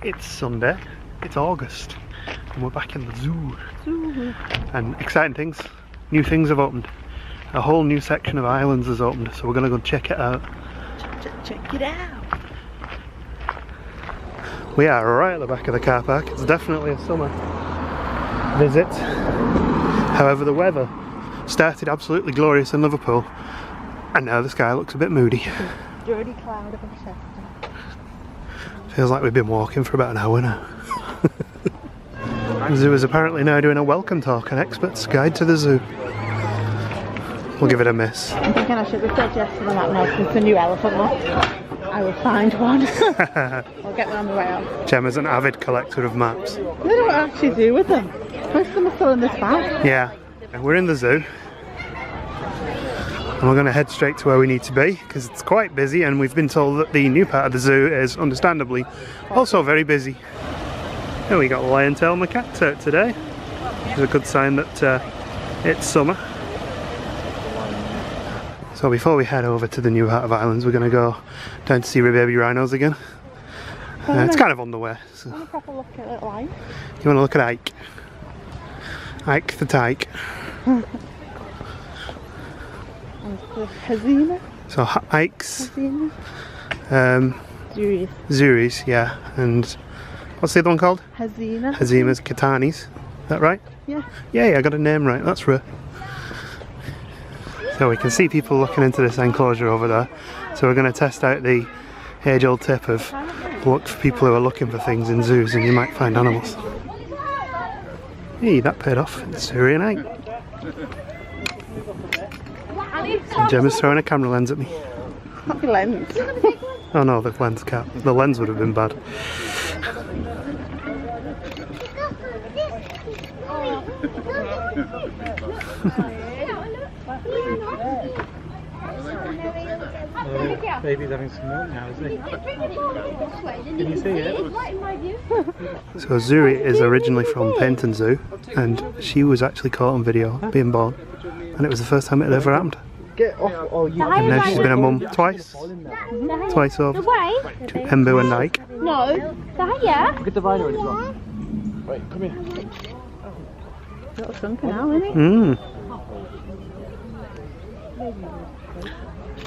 It's Sunday, it's August, and we're back in the zoo. And exciting things, new things have opened. A whole new section of islands has opened, so we're going to go check it out. Check it out. We are right at the back of the car park. It's definitely a summer visit. However, the weather started absolutely glorious in Liverpool, and now the sky looks a bit moody. Dirty cloud of Chester. Feels like we've been walking for about an hour now. The zoo is apparently now doing a welcome talk, an expert's guide to the zoo. We'll give it a miss. I'm thinking I should refer Jess on that now since the new elephant look. I will find one. I'll get one on the way out. Gemma's an avid collector of maps. What do I actually do with them? Most of them are still in this bag. Yeah, we're in the zoo. And we're going to head straight to where we need to be because it's quite busy, and we've been told that the new part of the zoo is understandably also very busy. And we got lion-tailed macaques out today. It's a good sign that it's summer. So before we head over to the new part of islands, we're going to go down to see baby rhinos again. It's kind of on the way. So. I want a proper look at little Ike. You want to look at Ike? Ike the tyke. Hazina? So Ike's Zuris, yeah, and what's the other one called? Hazina. Hazima's Katanis, is that right? Yeah. Yeah, I got a name right, that's right. So we can see people looking into this enclosure over there. So we're going to test out the age-old tip of look for people who are looking for things in zoos and you might find animals. Hey, that paid off. It's Suri and Ike. And Gemma's throwing a camera lens at me. Not the lens. Oh no, the lens cap. The lens would have been bad. Baby's having some milk now, isn't he? Can you see it? So Zuri is originally from Paynton Zoo, and she was actually caught on video being born, and it was the first time it had ever happened. Get off! Oh, you. And now she's been a mum twice over to Embu and Ike. No, yeah. Look at the rhino in his arm. Wait, come here. Little shrunken now, isn't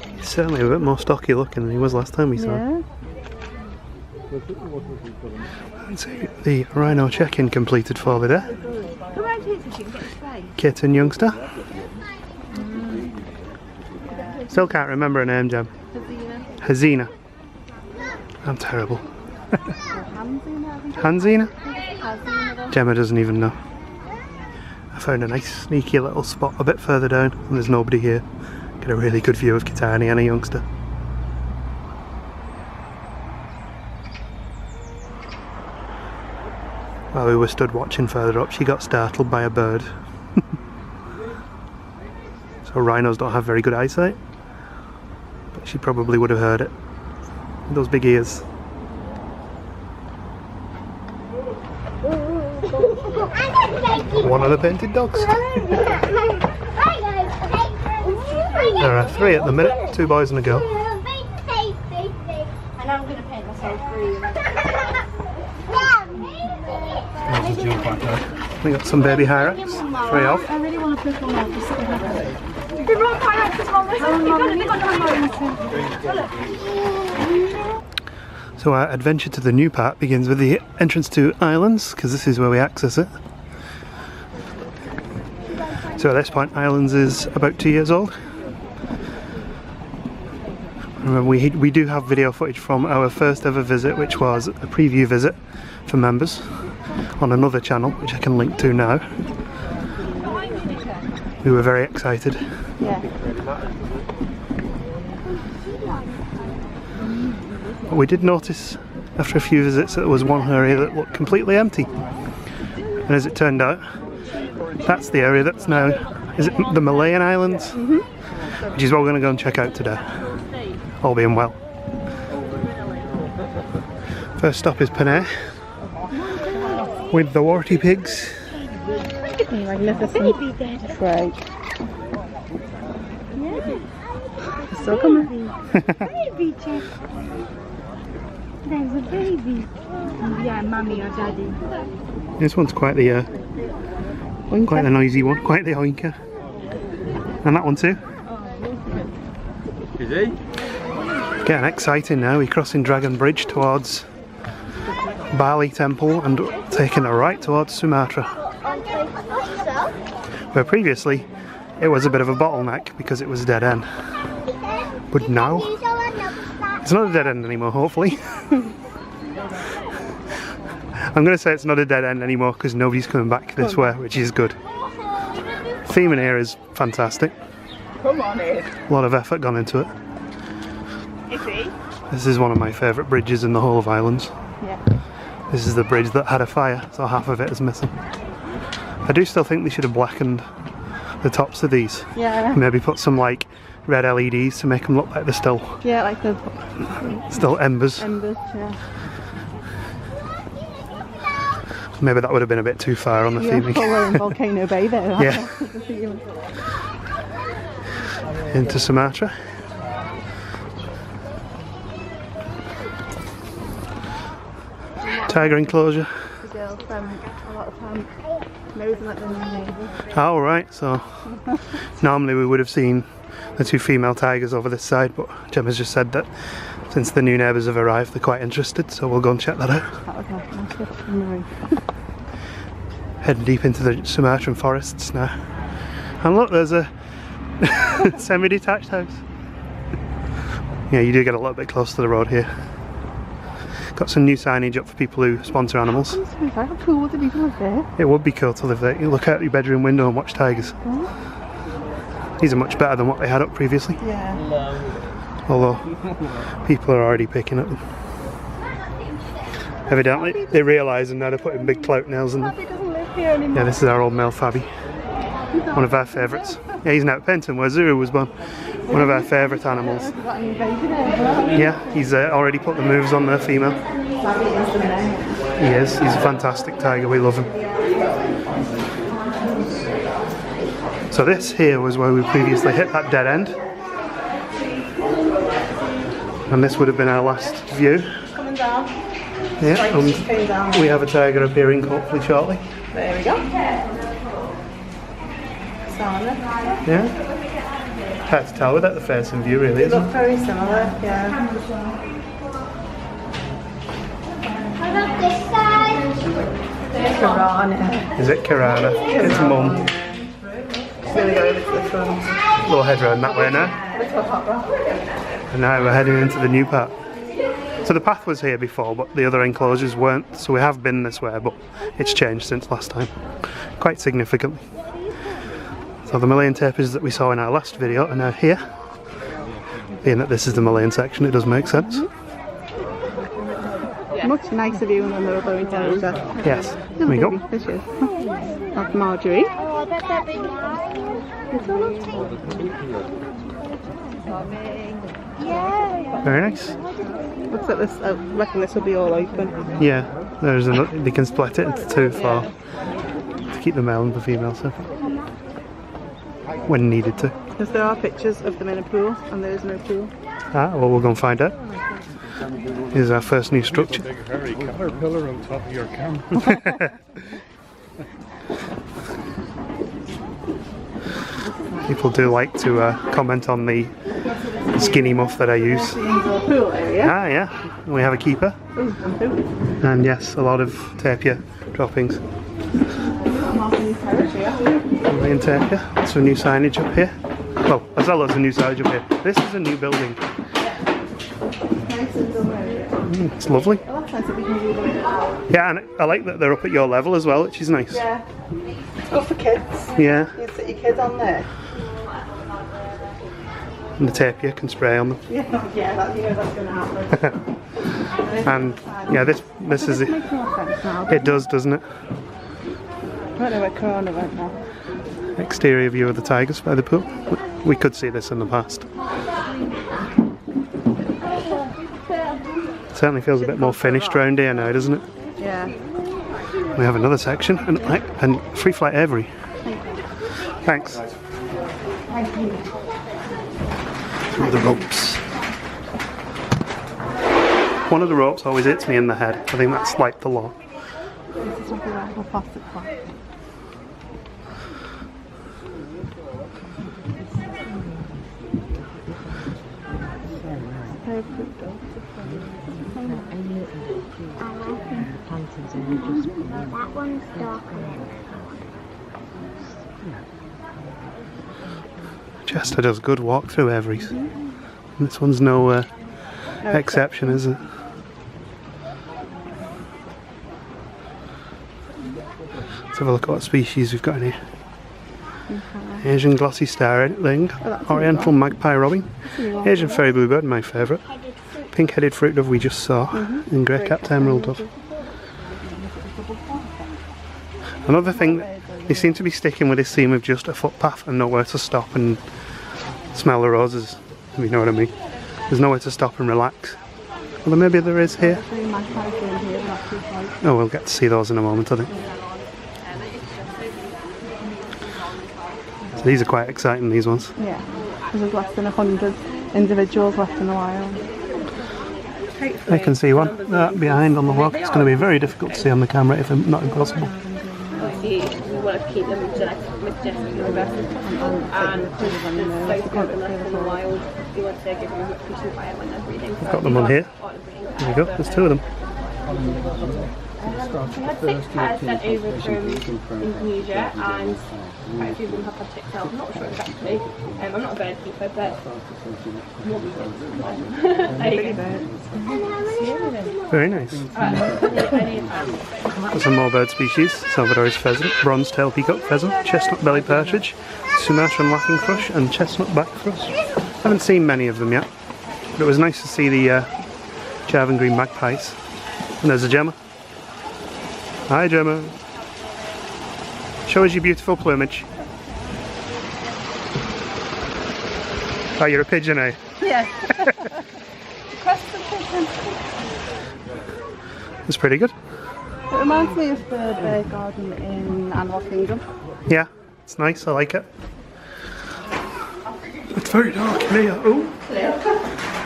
he? He's certainly a bit more stocky looking than he was last time we saw him. So the rhino check-in completed for the day. Kitten youngster. Still can't remember her name, Gem. Hazina. I'm terrible. Hanzina? Gemma doesn't even know. I found a nice sneaky little spot a bit further down and there's nobody here. Get a really good view of Kitani and a youngster. While we were stood watching further up, she got startled by a bird. So rhinos don't have very good eyesight, but she probably would have heard it. Those big ears. One of the painted dogs. There are 3 at the minute, 2 boys and a girl. And I'm going to paint myself green. We got some baby hyrax, 3 off. I really want to pick one off. Just sitting there. So our adventure to the new part begins with the entrance to islands, because this is where we access it. So at this point, islands is about 2 years old. Remember, we do have video footage from our first ever visit, which was a preview visit for members on another channel, which I can link to now. We were very excited. Yeah. But we did notice after a few visits that there was one area that looked completely empty. And as it turned out, that's the area that's now, is it the Malayan Islands? Which is what we're going to go and check out today. All being well. First stop is Panay with the warty pigs. Magnificent. Right. Still coming. There's a baby. Yeah, mummy or daddy. This one's quite the noisy one, quite the oinker. And that one too. Is he? Getting exciting now. We're crossing Dragon Bridge towards Barley Temple and taking a right towards Sumatra. Where previously it was a bit of a bottleneck because it was a dead end. But now it's not a dead end anymore, hopefully. I'm going to say it's not a dead end anymore because nobody's coming back this way, which is good. Theme in here is fantastic. Come on in. A lot of effort gone into it. Is he? This is one of my favourite bridges in the whole of Ireland. Yeah. This is the bridge that had a fire, so half of it is missing. I do still think they should have blackened the tops of these. Yeah. Maybe put some like red LEDs to make them look like they're still Like the embers. embers, yeah. Maybe that would have been a bit too far on the theming. Following Volcano Bay there. Yeah. Into Sumatra. Tiger enclosure. The girl spent a lot of time nosing at the new neighbour. Oh right, so normally we would have seen the two female tigers over this side, but Gemma's just said that since the new neighbours have arrived they're quite interested, so we'll go and check that out. That was a nice look from the roof. Heading deep into the Sumatran forests now. And look, there's a semi-detached house. Yeah, you do get a little bit close to the road here. Got some new signage up for people who sponsor animals. How cool would it be to live there? It would be cool to live there. You look out your bedroom window and watch tigers. These are much better than what they had up previously. Yeah. Although people are already picking at them. Evidently they realise and now they're putting big clout nails in them. He doesn't live here anymore. Yeah, this is our old male Fabby. One of our favourites. Yeah, he's now at Penton where Zuru was born. One of our favourite animals. We've got a new baby there. Yeah, he's already put the moves on the female. Fabby is the name. He is. He's a fantastic tiger. We love him. So this here was where we previously hit that dead end. And this would have been our last view. Coming down. Yeah, and Came down. we have a tiger appearing hopefully shortly. There we go. Sana. Yeah. Hard to tell without the facing view really, They isn't look it? very similar, yeah. Karana. Is it Kirana? It's mum. Really go over to the front. We'll head round that way now. Little hot rock. And now we're heading into the new part. So the path was here before, but the other enclosures weren't, so we have been this way, but it's changed since last time. Quite significantly. So the Malayan tapirs that we saw in our last video are now here. Being that this is the Malayan section, it does make sense. Much nicer view than the other enclosure. Yes, here we go. There she is. That's Marjorie. Oh, I bet they're big. Yeah. Very nice. Looks like this, I reckon this will be all open. Yeah, there's another, they can split it into two to keep the male and the female separate. When needed to. Because there are pictures of them in a pool, and there is no pool. Ah, well we'll go and find out. Here's our first new structure. Big hairy caterpillar on top of your camera. People do like to comment on the skinny muff that I use. The indoor pool area. Ah, yeah. We have a keeper. And yes, a lot of tapir droppings. Malayan tapir. Some new signage up here. Well, as well as a new signage up here. This is a new building. It's lovely. Well, that's nice that we can do them. Yeah, and I like that they're up at your level as well, which is nice. Yeah. It's good for kids. Yeah. You can sit your kids on there. And the tapir can spray on them. Yeah, that, you know that's going to happen. And yeah, this is it. Makes more sense now. It does, doesn't it? I don't know where Corona went now. Exterior view of the tigers by the pool. We could see this in the past. It certainly feels a bit more finished round here now, doesn't it? Yeah. We have another section and free flight aviary. Thanks. Through the ropes. One of the ropes always hits me in the head. I think that's like the law. This is something like a plastic flap. That one's darker. Chester does good walk through everys. This one's no exception, is it? Let's have a look at what species we've got in here. Asian glossy starling, oriental magpie robin, Asian fairy bluebird, my favourite, pink-headed fruit dove we just saw, and grey-capped emerald dove. Another thing, they seem to be sticking with this theme of just a footpath and nowhere to stop and smell the roses, if you know what I mean. There's nowhere to stop and relax. Although maybe there is here. Oh, we'll get to see those in a moment, I think. So these are quite exciting, these ones. Yeah, because there's less than 100 individuals left in the wild. I can see one. That behind on the walk. It's going to be very difficult to see on the camera, if not impossible. We want to keep them majestic and aggressive, and because they're so in the wild, we want to give them a peace and quiet when they're breeding. I've got them on here. There we go, there's two of them. We had 6 pairs sent over from Enclosure, and quite a few of them have had ticks out. I'm not sure exactly. I'm not a bird keeper, but there you go. Very nice. Got some more bird species. Salvador's pheasant, bronze-tail peacock pheasant, chestnut-bellied partridge, Sumatran laughing thrush, and chestnut-back thrush. Haven't seen many of them yet, but it was nice to see the Javan green magpies. And there's a Gemma. Hi Gemma. Show us your beautiful plumage. Oh, you're a pigeon, eh? Yeah. Crested pigeon. It's pretty good. It reminds me of the bird garden in Animal Kingdom. Yeah, it's nice, I like it. It's very dark in here. Oh!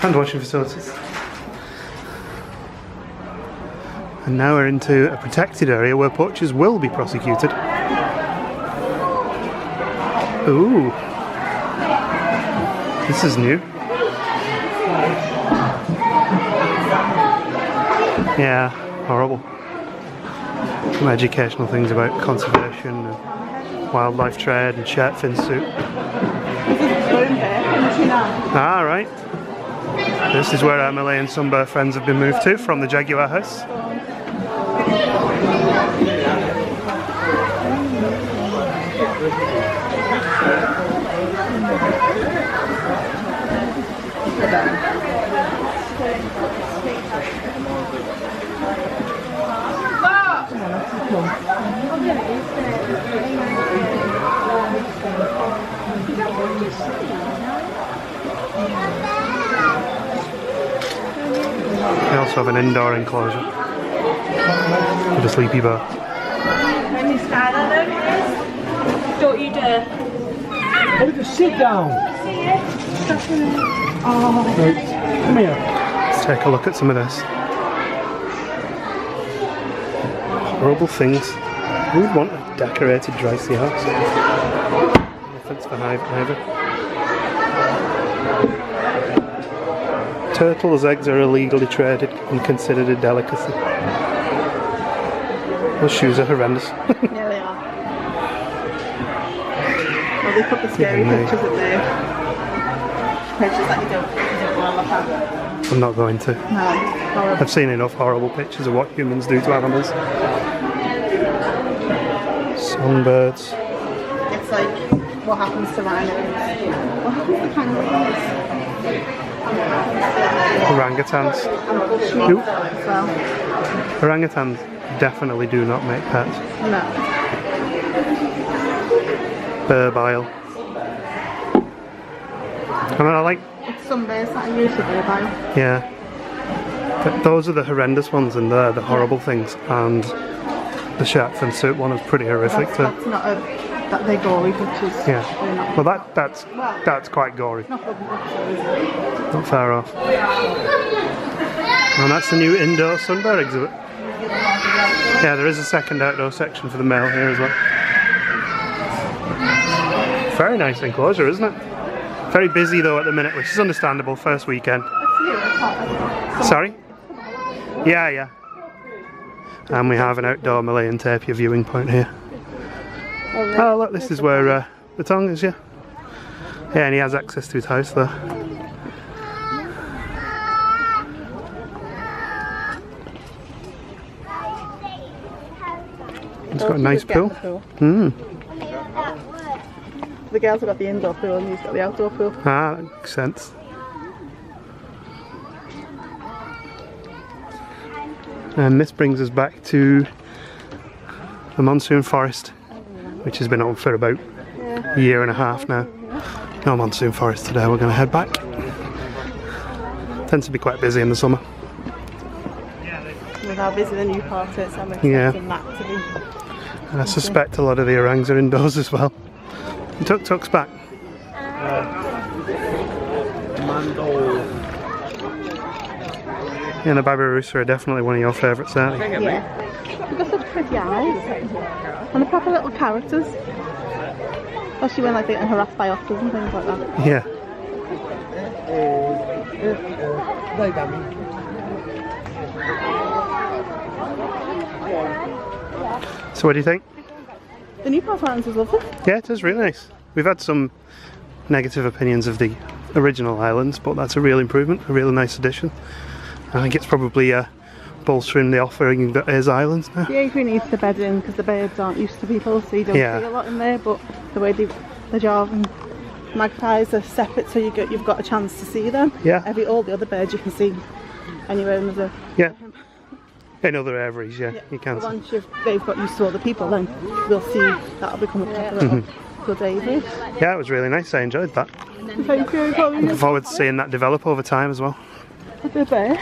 Hand washing facilities. And now we're into a protected area where poachers will be prosecuted. Ooh! This is new. Yeah, horrible. Some educational things about conservation and wildlife trade and shark fin soup. Ah, right. This is where our Malay and Sunbird friends have been moved to from the Jaguar house. We also have an indoor enclosure with a sleepy bar. Don't you dare. Oh, just sit down. Oh, right. Come here. Let's take a look at some of this. Horrible things. Who would want a decorated dry sea house? Elephants for ivory. Turtles' eggs are illegally traded and considered a delicacy. Those shoes are horrendous. Yeah, they are. Well, they put the scary pictures up there. Pictures that you don't want to look at. I'm not going to. No, horrible. I've seen enough horrible pictures of what humans do to animals. Songbirds. It's like, what happens to rhinos? What happens to kangaroos? Orangutans. And bushmeat Nope. as well. Orangutans definitely do not make pets. No. Burbile. I mean, I like. It's some birds that are usually burbile. Yeah. But those are the horrendous ones, and they're the horrible things. And the shark fin soup one is pretty horrific too. That's not that they're gory pictures. Yeah. Well, that's quite gory. Not good enough, so is it? Not far off. And that's the new indoor sunbar exhibit. Yeah, there is a second outdoor section for the male here as well. Very nice enclosure, isn't it? Very busy though at the minute, which is understandable, first weekend. Sorry? Yeah, yeah. And we have an outdoor Malayan tapir viewing point here. Oh look, this is where the Tong is, yeah. Yeah, and he has access to his house there. It's got a nice pool. The girls have got the indoor pool and he's got the outdoor pool. Ah, that makes sense. And this brings us back to the Monsoon Forest, which has been on for about a year and a half now. No Monsoon Forest today, we're going to head back. Tends to be quite busy in the summer. With how busy the new part is, I'm expecting that to be. And I suspect a lot of the orangs are indoors as well. Tuk Tuk's back. Yeah, the Babirusa are definitely one of your favourites, aren't they? Yeah. They've got such pretty eyes. And they're proper little characters. Especially when like they're getting harassed by otters and things like that. Yeah. So what do you think? The new part is lovely. Yeah, it is really nice. We've had some negative opinions of the original islands, but that's a real improvement, a really nice addition. I think it's probably bolstering the offering that is islands now. The aviary needs to bed in because the birds aren't used to people, so you don't see a lot in there, but the way the Java and magpies are separate, so you've got a chance to see them. Yeah. All the other birds you can see anywhere in the Yeah. In other aviaries, yeah, you can. But once they've got used to all the people, then we'll see that'll become a proper little good aviary. Yeah, it was really nice. I enjoyed that. Thank you. Looking forward to seeing that develop over time as well. The bear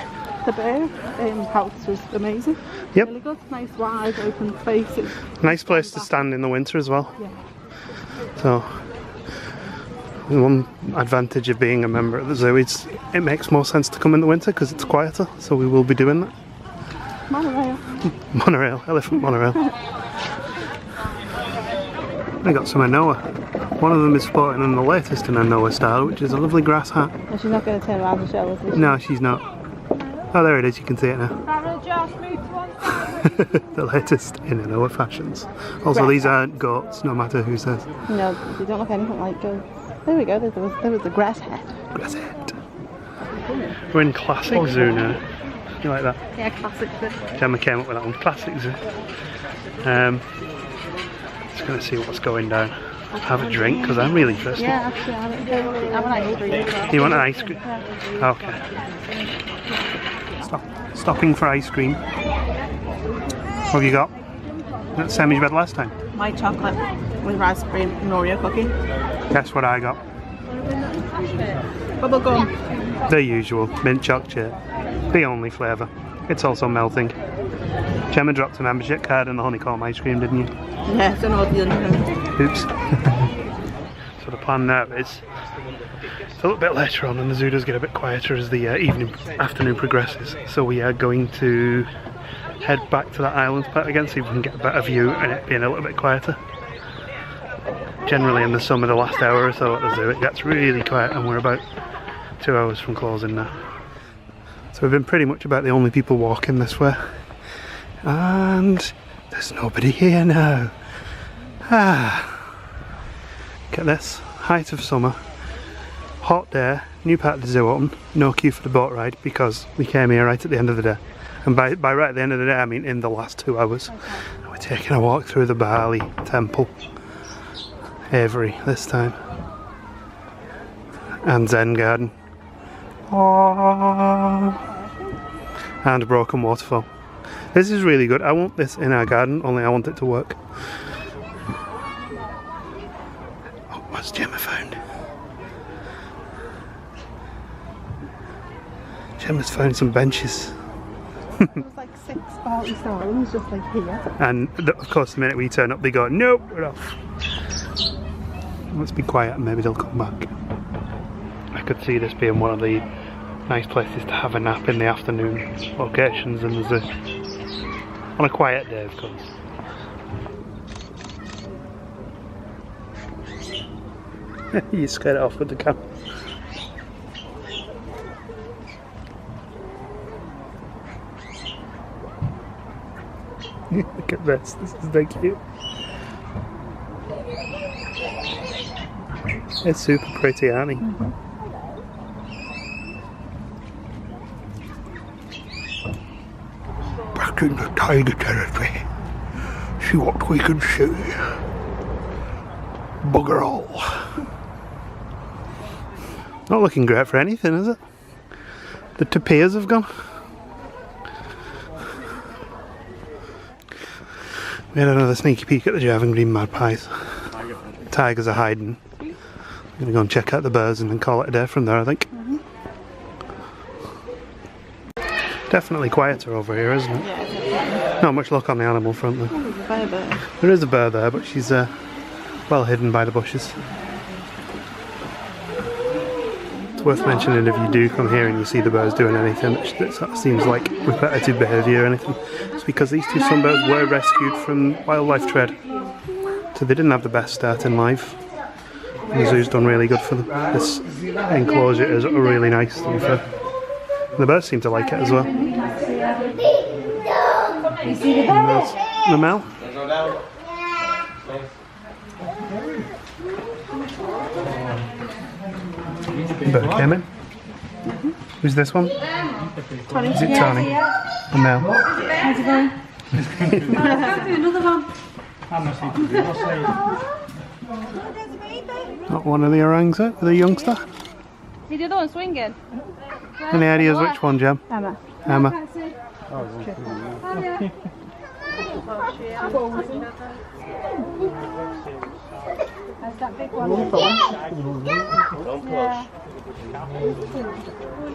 house was amazing. Yep. Really good, nice wide open spaces. Nice place to stand in the winter as well. Yeah. So, one advantage of being a member of the zoo is it makes more sense to come in the winter because it's quieter. So we will be doing that. Monorail. Monorail, elephant monorail. I got some Anoa. One of them is sporting in the latest in Anoa style, which is a lovely grass hat. And she's not going to turn around and show us, is she? No, she's not. Oh, there it is, you can see it now. The latest in Anoa fashions. Also, these aren't goats, no matter who says. No, they don't look anything like goats. There we go, there was the grass hat. Grass hat. We're in Classic Zoo now. You like that? Yeah, classic zoo. Gemma came up with that one. Classic Zoo. Just going to see what's going down. Have a drink because I'm really thirsty. Yeah, actually, I have an ice cream. You want an ice cream? Yeah. Okay. Stopping for ice cream. What have you got? That's the same as you had last time. White chocolate with raspberry and Oreo cookie. Guess what I got? Bubblegum. The usual mint chocolate. The only flavour. It's also melting. Gemma dropped a membership card in the honeycomb ice cream, didn't you? Yeah, I don't know what the other. Oops. So the plan now is it's a little bit later on and the zoo does get a bit quieter as the afternoon progresses. So we are going to head back to that island part again, see if we can get a better view and it being a little bit quieter. Generally in the summer, the last hour or so at the zoo, it gets really quiet and we're about 2 hours from closing now. So we've been pretty much about the only people walking this way. And there's nobody here now. Look at this, height of summer, hot day, new part of the zoo open, no queue for the boat ride because we came here right at the end of the day. And by right at the end of the day, I mean in the last 2 hours. Okay. We're taking a walk through the Barley Temple, aviary this time, and Zen Garden. And a broken waterfall. This is really good. I want this in our garden, only I want it to work. Oh, what's Gemma found? Gemma's found some benches. There was like 6 Barley Temple just like here. And of course the minute we turn up they go, nope, we're off. Let's be quiet and maybe they'll come back. I could see this being one of the Nice places to have a nap in the afternoon locations, and there's on a quiet day, of course. You scared it off with the camera. Look at this is very cute. It's super pretty, aren't he? Back in the tiger territory. See what we can see. Bugger all. Not looking great for anything, is it? The tapirs have gone. We had another sneaky peek at the Javan green magpies. Tigers are hiding. I'm going to go and check out the birds and then call it a day from there, I think. Definitely quieter over here, isn't it? Yeah, Not much luck on the animal front though. there's a bear there. There is a bird there, but she's well hidden by the bushes. It's worth mentioning, if you do come here and you see the birds doing anything that sort of seems like repetitive behaviour or anything, it's because these two sunbirds were rescued from wildlife trade. So they didn't have the best start in life. And the zoo's done really good for them. This enclosure is really nice, to be fair. And the birds seem to like it as well. And there's the male. The bird came in. Who's this one? Tony. Is it Tony? The male. How's it going? Another one. Not one of the orangs, the youngster. Is the other one swinging? Any ideas which one, Jem? Emma. Emma. That's that big one.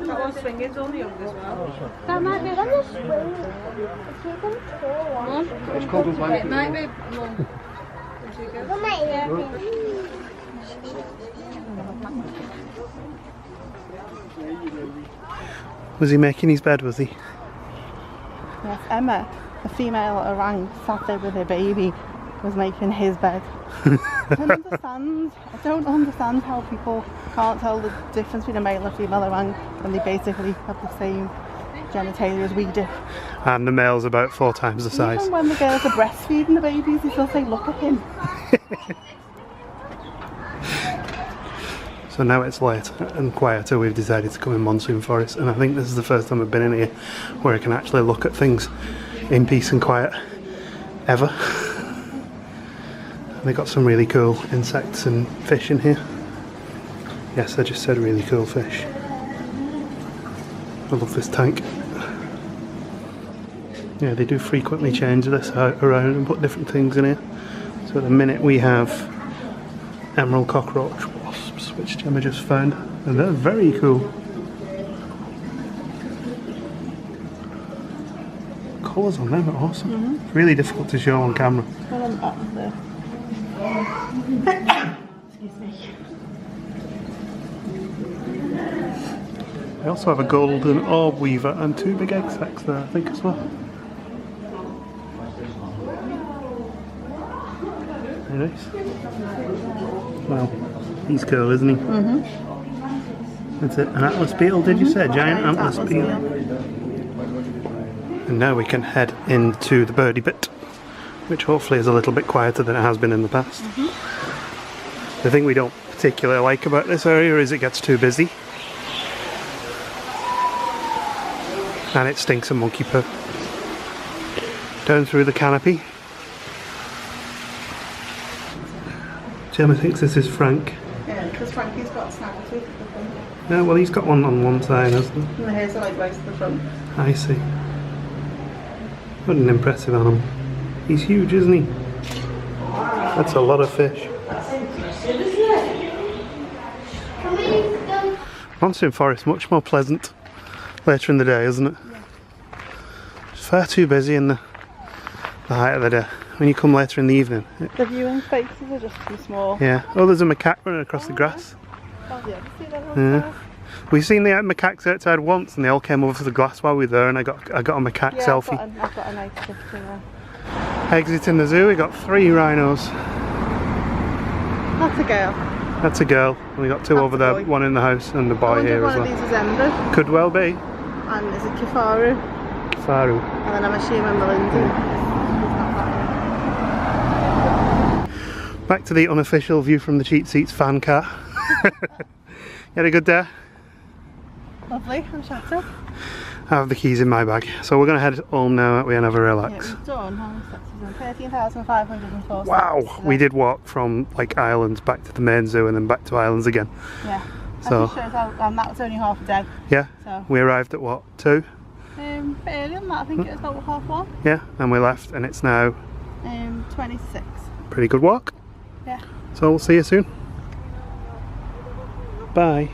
That one's swinging's only young as well. That might be on the swing. It's called a It might be. Was he making his bed, was he? Yes, Emma, the female orang, sat there with her baby, was making his bed. I don't understand how people can't tell the difference between a male and female orang when they basically have the same genitalia as we do. And the male's about 4 times the size. Even when the girls are breastfeeding the babies, they still say, look at him. So now it's late and quieter, we've decided to come in Monsoon Forest, and I think this is the first time I've been in here where I can actually look at things in peace and quiet, ever. And they got some really cool insects and fish in here. Yes, I just said really cool fish. I love this tank. Yeah, they do frequently change this around and put different things in here. So at the minute we have emerald cockroach wasps, which Gemma just found, and they're very cool. Colours on them are awesome. It's really difficult to show on camera. Well, on the bottom there. Excuse me. I also have a golden orb weaver and 2 big egg sacs there, I think, as well. Very nice. Well, he's cool, isn't he? That's it. An atlas beetle, did you say? A giant atlas beetle. And now we can head into the birdie bit, which hopefully is a little bit quieter than it has been in the past. The thing we don't particularly like about this area is it gets too busy. And it stinks of monkey poo. Down through the canopy. Gemma thinks this is Frank. Yeah, because Frankie's got snappers with the front. No, well, he's got one on one side, hasn't he? And the hairs are like right to the front. I see. What an impressive animal. He's huge, isn't he? That's a lot of fish. Monsoon Forest, much more pleasant later in the day, isn't it? Yeah. It's far too busy in the height of the day. When you come later in the evening. The viewing spaces are just too small. Yeah. Oh, there's a macaque running across the grass. Oh, yeah, see that Yeah. We've seen the macaques outside once, and they all came over to the glass while we were there, and I got a macaque selfie. I've got a nice picture there. Exiting the zoo, we got 3 rhinos. That's a girl. That's a girl. And we got 2 over there, boy. 1 in the house and the I boy wonder here if as one well. of these is Ember, Could well be. and is it Kifaru? Faru. And then I'm assuming Melinda. Back to the unofficial view from the Cheap Seats fan car. You had a good day? Lovely, I'm shattered. I have the keys in my bag. So we're going to head home now, aren't we, and have a Yeah, relax. we've done, how many steps have we done? 13,504 Wow, steps today. we did walk from like Islands back to the main zoo and then back to Islands again. Yeah. So- That just shows how, that was only half a day. Yeah, So, we arrived at what, 2? bit earlier than that, I think it was about 1:30. Yeah, and we left and it's now 26. pretty good walk. Yeah. So we'll see you soon. Bye.